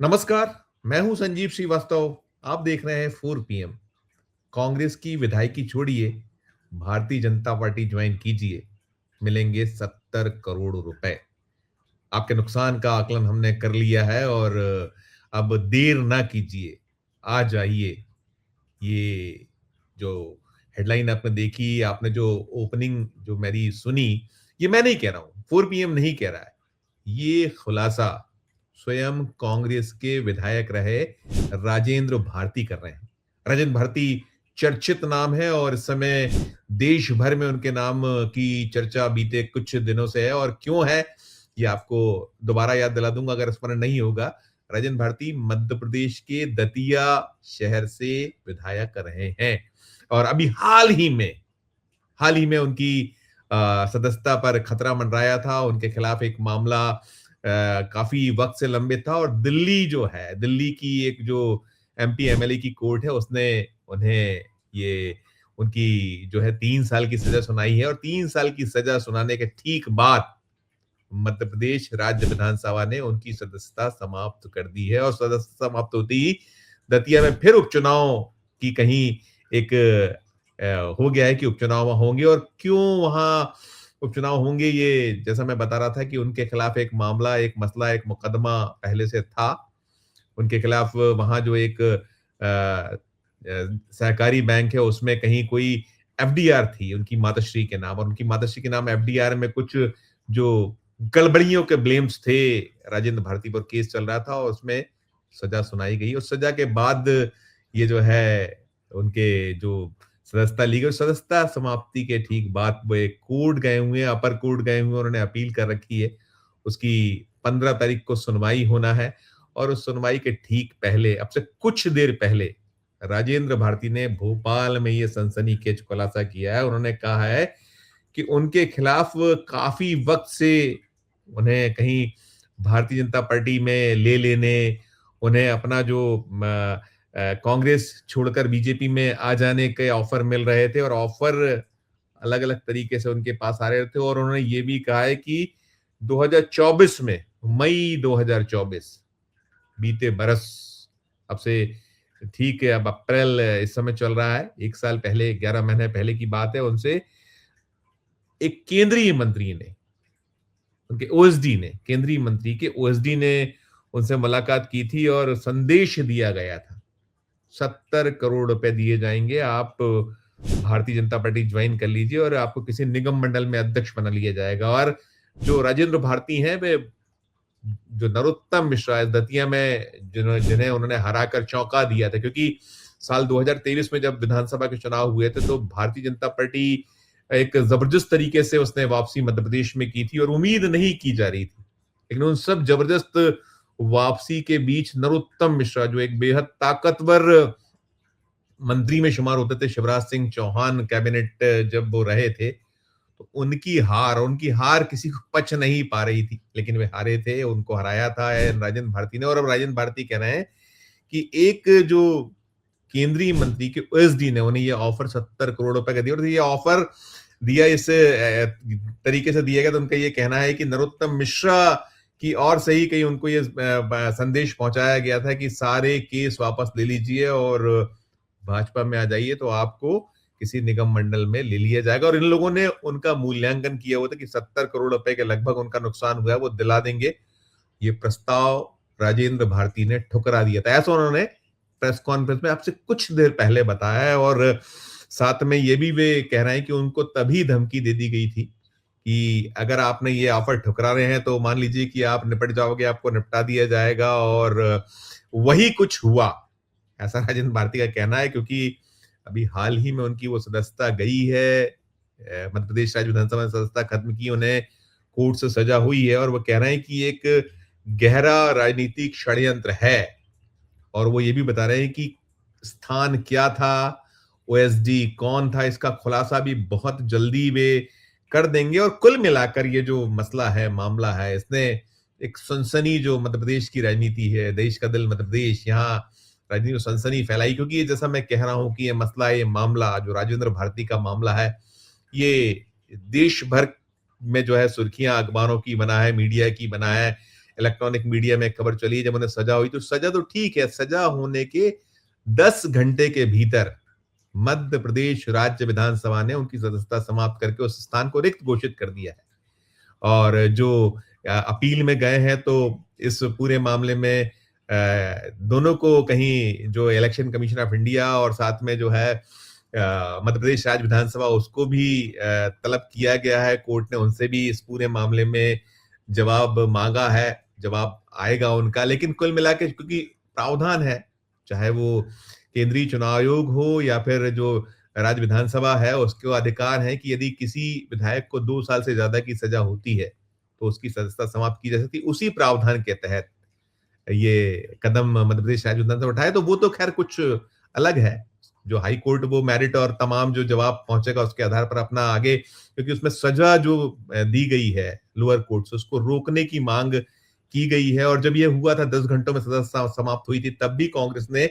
नमस्कार। मैं हूं संजीव श्रीवास्तव। आप देख रहे हैं 4 PM। कांग्रेस की विधायकी छोड़िए, भारतीय जनता पार्टी ज्वाइन कीजिए, मिलेंगे 70 करोड़ रुपए। आपके नुकसान का आकलन हमने कर लिया है और अब देर ना कीजिए, आ जाइए। ये जो हेडलाइन आपने देखी, आपने जो ओपनिंग जो मेरी सुनी, ये मैं नहीं कह रहा हूं, 4 PM नहीं कह रहा है। ये खुलासा स्वयं कांग्रेस के विधायक रहे राजेंद्र भारती कर रहे हैं। राजेंद्र भारती चर्चित नाम है और इस समय देश भर में उनके नाम की चर्चा बीते कुछ दिनों से है। और क्यों है, ये आपको दोबारा याद दिला दूंगा अगर स्मरण नहीं होगा। राजेंद्र भारती मध्य प्रदेश के दतिया शहर से विधायक रहे हैं और अभी हाल ही में उनकी सदस्यता पर खतरा मंडराया था। उनके खिलाफ एक मामला काफी वक्त से लंबित था और दिल्ली की एक जो MP MLA की कोर्ट है, उसने उन्हें ये उनकी जो है 3 साल की सजा सुनाई है। और 3 साल की सजा सुनाने के ठीक बाद मध्य प्रदेश राज्य विधानसभा ने उनकी सदस्यता समाप्त कर दी है। और सदस्यता समाप्त होती ही दतिया में फिर उपचुनाव की कहीं एक हो गया है कि उपचुनाव होंगे। और क्यों वहां उपचुनाव होंगे, ये जैसा मैं बता रहा था कि उनके खिलाफ एक मामला, एक मसला, एक मुकदमा पहले से था। उनके खिलाफ वहां जो एक सहकारी बैंक है, उसमें कहीं कोई FDR थी उनकी माताश्री के नाम, और उनकी माताश्री के नाम FDR में कुछ जो गड़बड़ियों के ब्लेम्स थे, राजेंद्र भारती पर केस चल रहा था और उसमें सजा सुनाई गई। और सजा के बाद ये जो है उनके जो सदस्यता ली गई, सदस्यता समाप्ति के ठीक बाद वो एक कोर्ट गए हुए हैं, अपर कोर्ट गए हुए हैं, उन्होंने अपील कर रखी है। उसकी 15 तारीख को सुनवाई होना है और उस सुनवाई के ठीक पहले, अब से कुछ देर पहले, राजेंद्र भारती ने भोपाल में ये सनसनीखेज खुलासा किया है। उन्होंने कहा है कि उनके खिलाफ काफी वक्त से उन्हें कहीं भारतीय जनता पार्टी में ले लेने, उन्हें अपना जो कांग्रेस छोड़कर बीजेपी में आ जाने के ऑफर मिल रहे थे और ऑफर अलग अलग तरीके से उनके पास आ रहे थे। और उन्होंने ये भी कहा है कि 2024 में, मई 2024, बीते बरस, अब से ठीक है, अब अप्रैल इस समय चल रहा है, 1 साल पहले, 11 महीने पहले की बात है, उनसे एक केंद्रीय मंत्री ने, उनके ओएसडी ने, केंद्रीय मंत्री के ओएसडी ने उनसे मुलाकात की थी और संदेश दिया गया था 70 करोड़ रुपए दिए जाएंगे, आप भारतीय जनता पार्टी ज्वाइन कर लीजिए और आपको किसी निगम मंडल में अध्यक्ष बना लिया जाएगा। और जो राजेंद्र भारती हैं, वे जो नरोत्तम मिश्रा है दतिया में, जिन्हें उन्होंने हराकर चौंका दिया था, क्योंकि साल 2023 में जब विधानसभा के चुनाव हुए थे तो भारतीय जनता पार्टी एक जबरदस्त तरीके से उसने वापसी मध्य प्रदेश में की थी और उम्मीद नहीं की जा रही थी। लेकिन उन सब जबरदस्त वापसी के बीच नरोत्तम मिश्रा, जो एक बेहद ताकतवर मंत्री में शुमार होते थे, शिवराज सिंह चौहान कैबिनेट जब वो रहे थे, तो उनकी हार किसी को पच नहीं पा रही थी, लेकिन वे हारे थे, उनको हराया था राजेंद्र भारती ने। और अब राजेंद्र भारती कह रहे हैं कि एक जो केंद्रीय मंत्री के ओएसडी ने उन्हें ये ऑफर 70 करोड़ रुपए का दिया, और ये ऑफर दिया इस तरीके से दिया गया, तो उनका ये कहना है कि नरोत्तम मिश्रा की और सही कहीं उनको ये संदेश पहुंचाया गया था कि सारे केस वापस ले लीजिए और भाजपा में आ जाइए, तो आपको किसी निगम मंडल में ले लिया जाएगा। और इन लोगों ने उनका मूल्यांकन किया हुआ था कि 70 करोड़ रुपए के लगभग उनका नुकसान हुआ है, वो दिला देंगे। ये प्रस्ताव राजेंद्र भारती ने ठुकरा दिया था, ऐसा उन्होंने प्रेस कॉन्फ्रेंस में आपसे कुछ देर पहले बताया है। और साथ में ये भी वे कह रहे हैं कि उनको तभी धमकी दे दी गई थी कि अगर आपने ये ऑफर ठुकरा रहे हैं तो मान लीजिए कि आप निपट जाओगे, आपको निपटा दिया जाएगा। और वही कुछ हुआ, ऐसा राजेंद्र भारती का कहना है, क्योंकि अभी हाल ही में उनकी वो सदस्यता गई है, मध्य प्रदेश राज्य विधानसभा में सदस्यता खत्म की, उन्हें कोर्ट से सजा हुई है। और वो कह रहे हैं कि एक गहरा राजनीतिक षड्यंत्र है। और वो ये भी बता रहे हैं कि स्थान क्या था, ओएसडी कौन था, इसका खुलासा भी बहुत जल्दी वे कर देंगे। और कुल मिलाकर ये जो मसला है, मामला है, इसने एक सनसनी, जो मध्य प्रदेश की राजनीति है, देश का दिल मध्य प्रदेश, यहाँ राजनीति में सनसनी फैलाई। क्योंकि ये जैसा मैं कह रहा हूं कि ये मसला, ये मामला जो राजेंद्र भारती का मामला है, ये देश भर में जो है सुर्खियां अखबारों की बना है, मीडिया की बना है। इलेक्ट्रॉनिक मीडिया में खबर चली है, जब उन्हें सजा हुई, तो सजा तो ठीक है, सजा होने के 10 घंटे के भीतर मध्य प्रदेश राज्य विधानसभा ने उनकी सदस्यता समाप्त करके उस स्थान को रिक्त घोषित कर दिया है। और जो अपील में गए हैं, तो इस पूरे मामले में दोनों को कहीं जो इलेक्शन कमीशन ऑफ इंडिया और साथ में जो है मध्य प्रदेश राज्य विधानसभा, उसको भी तलब किया गया है। कोर्ट ने उनसे भी इस पूरे मामले में जवाब मांगा है, जवाब आएगा उनका। लेकिन कुल मिला के क्योंकि प्रावधान है, चाहे वो केंद्रीय चुनाव आयोग हो या फिर जो राज्य विधानसभा है, उसको अधिकार है कि यदि किसी विधायक को 2 साल से ज्यादा की सजा होती है, तो उसकी सदस्यता समाप्त की जा सकती है। उसी प्रावधान के तहत ये कदम मध्य प्रदेश राज्य विधानसभा उठाए, तो वो तो खैर कुछ अलग है। जो हाई कोर्ट वो मेरिट और तमाम जो जवाब पहुंचेगा उसके आधार पर अपना आगे, क्योंकि उसमें सजा जो दी गई है लोअर कोर्ट से, उसको रोकने की मांग की गई है। और जब ये हुआ था 10 घंटों में सजा समाप्त हुई थी, तब भी कांग्रेस ने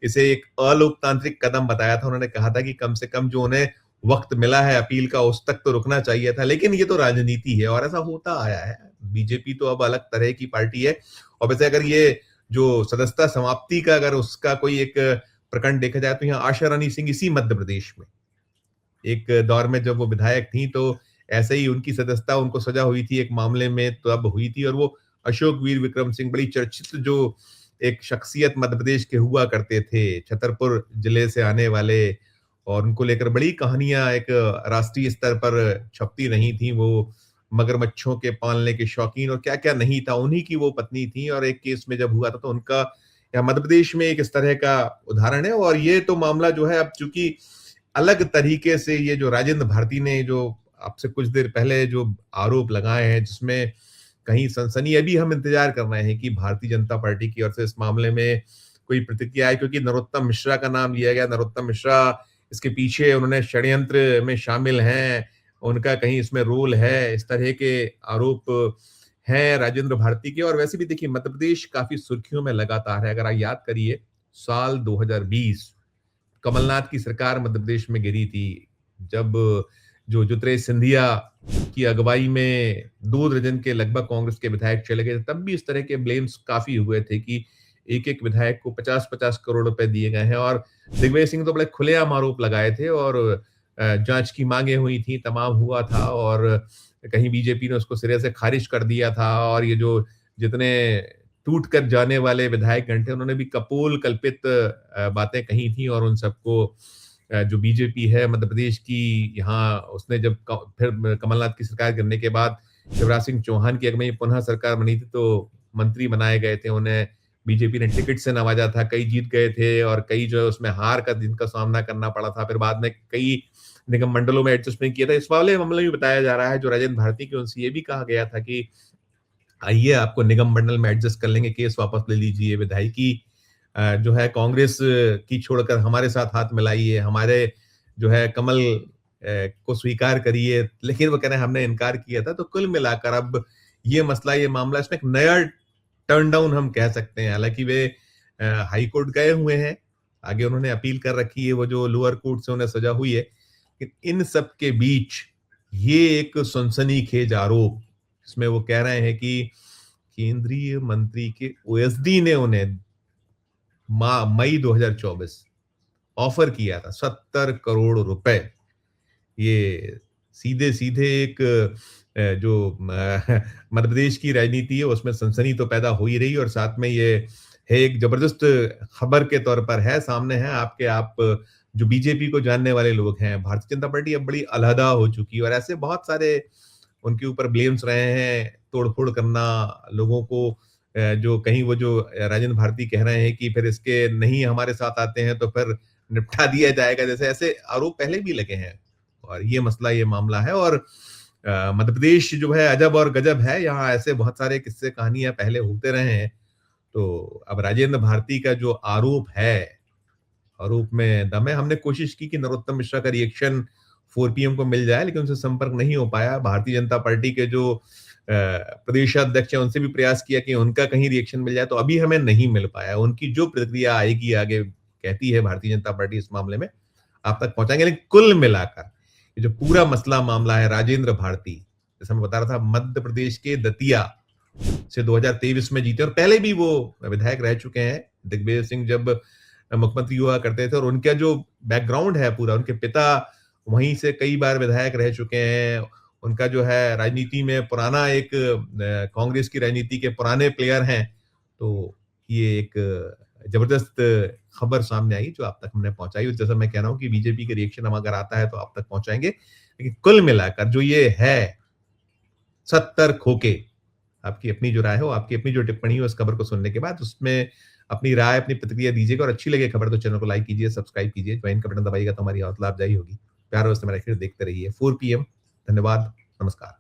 इसे एक अलोकतांत्रिक कदम बताया था। उन्होंने कहा था कि कम से कम जो उन्हें वक्त मिला है अपील का, उस तक तो रुकना चाहिए था। लेकिन ये तो राजनीति है और ऐसा होता आया है। बीजेपी तो अब अलग तरह की पार्टी है। और वैसे अगर ये जो सदस्यता समाप्ति का अगर उसका कोई एक प्रकरण देखा जाए, तो यहाँ आशा रानी सिंह इसी मध्य प्रदेश में एक दौर में जब वो विधायक थी, तो ऐसे ही उनकी सदस्यता, उनको सजा हुई थी एक मामले में, तो अब हुई थी। और वो अशोक वीर विक्रम सिंह, बड़ी चर्चित जो एक शख्सियत मध्य प्रदेश के हुआ करते थे, छतरपुर जिले से आने वाले, और उनको लेकर बड़ी कहानियां एक राष्ट्रीय स्तर पर छपती रही थी। वो मगरमच्छों के पालने के शौकीन और क्या क्या नहीं था, उन्हीं की वो पत्नी थी। और एक केस में जब हुआ था, तो उनका या मध्य प्रदेश में एक इस तरह का उदाहरण है। और ये तो मामला जो है, अब चूंकि अलग तरीके से ये जो राजेंद्र भारती ने जो आपसे कुछ देर पहले जो आरोप लगाए हैं, जिसमें कहीं सनसनी, अभी हम इंतजार कर रहे हैं कि भारतीय जनता पार्टी की ओर से इस मामले में कोई प्रतिक्रिया आए, क्योंकि नरोत्तम मिश्रा का नाम लिया गया। नरोत्तम मिश्रा इसके पीछे, उन्होंने षड्यंत्र में शामिल हैं, उनका कहीं इसमें रोल है, इस तरह के आरोप हैं राजेंद्र भारती के। और वैसे भी देखिए, मध्य प्रदेश काफी सुर्खियों में लगातार है। अगर आप याद करिए, साल 2020 कमलनाथ की सरकार मध्य प्रदेश में गिरी थी, जब जो ज्योतिरादित्य सिंधिया की अगुवाई में 2 दर्जन के लगभग कांग्रेस के विधायक चले गए, तब भी इस तरह के ब्लेम्स काफी हुए थे कि एक एक विधायक को 50-50 करोड़ रुपए दिए गए हैं। और दिग्विजय सिंह तो बड़े खुलेआम आरोप लगाए थे और जांच की मांगे हुई थी, तमाम हुआ था, और कहीं बीजेपी ने उसको सिरे से खारिज कर दिया था। और ये जो जितने टूट कर जाने वाले विधायक गण थे, उन्होंने भी कपोल कल्पित बातें कही थी। और उन सबको जो बीजेपी है मध्य प्रदेश की, यहाँ उसने जब फिर कमलनाथ की सरकार गिरने के बाद शिवराज सिंह चौहान की अगुवाई में पुनः सरकार बनी थी, तो मंत्री बनाए गए थे, उन्हें बीजेपी ने टिकट से नवाजा था। कई जीत गए थे और कई जो है उसमें हार का जिनका सामना करना पड़ा था। फिर बाद में कई निगम मंडलों में एडजस्टमेंट किया था। इस वाले मामले में बताया जा रहा है, जो राजेंद्र भारती की, उनसे ये भी कहा गया था कि आइए, आपको निगम मंडल में एडजस्ट कर लेंगे, केस वापस ले लीजिए, विधायकी जो है कांग्रेस की छोड़कर हमारे साथ हाथ मिलाइए, हमारे जो है कमल को स्वीकार करिए। लेकिन वो कह रहे हैं हमने इनकार किया था। तो कुल मिलाकर अब ये मसला, ये मामला, इसमें एक नया टर्न डाउन हम कह सकते हैं। हालांकि वे हाई कोर्ट गए हुए हैं, आगे उन्होंने अपील कर रखी है, वो जो लोअर कोर्ट से उन्हें सजा हुई है। इन सब के बीच ये एक सनसनीखेज आरोप, इसमें वो कह रहे हैं कि केंद्रीय मंत्री के ओएसडी ने उन्हें मई 2024 ऑफर किया था 70 करोड़ रुपए। ये सीधे सीधे एक जो मध्य प्रदेश की राजनीति है, उसमें सनसनी तो पैदा हो ही रही, और साथ में ये है एक जबरदस्त खबर के तौर पर है, सामने है आपके। आप जो बीजेपी को जानने वाले लोग हैं, भारतीय जनता पार्टी अब बड़ी अलहदा हो चुकी है, और ऐसे बहुत सारे उनके ऊपर ब्लेम्स रहे हैं, तोड़फोड़ करना लोगों को, जो कहीं वो जो राजेंद्र भारती कह रहे हैं कि फिर इसके नहीं हमारे साथ आते हैं तो फिर निपटा दिया जाएगा, जैसे ऐसे आरोप पहले भी लगे हैं। और ये मसला, ये मामला है। और मध्य प्रदेश जो है अजब और गजब है, यहाँ ऐसे बहुत सारे किस्से कहानियां पहले होते रहे हैं। तो अब राजेंद्र भारती का जो आरोप है, आरोप में दम है। हमने कोशिश की कि नरोत्तम मिश्रा का रिएक्शन 4 PM को मिल जाए, लेकिन उनसे संपर्क नहीं हो पाया। भारतीय जनता पार्टी के जो प्रदेशाध्यक्ष हैं, उनसे भी प्रयास किया कि उनका कहीं रिएक्शन मिल जाए, तो अभी हमें नहीं मिल पाया। उनकी जो प्रतिक्रिया आएगी आगे, कहती है भारतीय जनता पार्टी, इस मामले में आप तक पहुंचाएंगे। लेकिन कुल मिलाकर ये जो पूरा मसला मामला है राजेंद्र भारती, जैसे मैं बता रहा था, मध्य प्रदेश के दतिया से 2023 में जीते और पहले भी वो विधायक रह चुके हैं। दिग्विजय सिंह जब मुख्यमंत्री हुआ करते थे और उनका जो बैकग्राउंड है पूरा, उनके पिता वहीं से कई बार विधायक रह चुके हैं। उनका जो है राजनीति में पुराना एक कांग्रेस की राजनीति के पुराने प्लेयर हैं। तो ये एक जबरदस्त खबर सामने आई जो आप तक हमने पहुँचाई और जैसा मैं कह रहा हूँ कि बीजेपी के रिएक्शन अब अगर आता है तो आप तक पहुँचाएँगे। लेकिन कुल मिलाकर जो ये है 70 खोके, आपकी अपनी जो राय हो, आपकी अपनी जो टिप्पणी हो इस खबर को सुनने के बाद उसमें अपनी राय, अपनी प्रतिक्रिया दीजिएगा और अच्छी लगे खबर तो चैनल को लाइक कीजिए, सब्सक्राइब कीजिए, ज्वाइन का बटन दबाइएगा तो हमारी हौसला अफजाई होगी। प्यार और मेरा फिर देखते रहिए 4 पीएम। धन्यवाद, नमस्कार।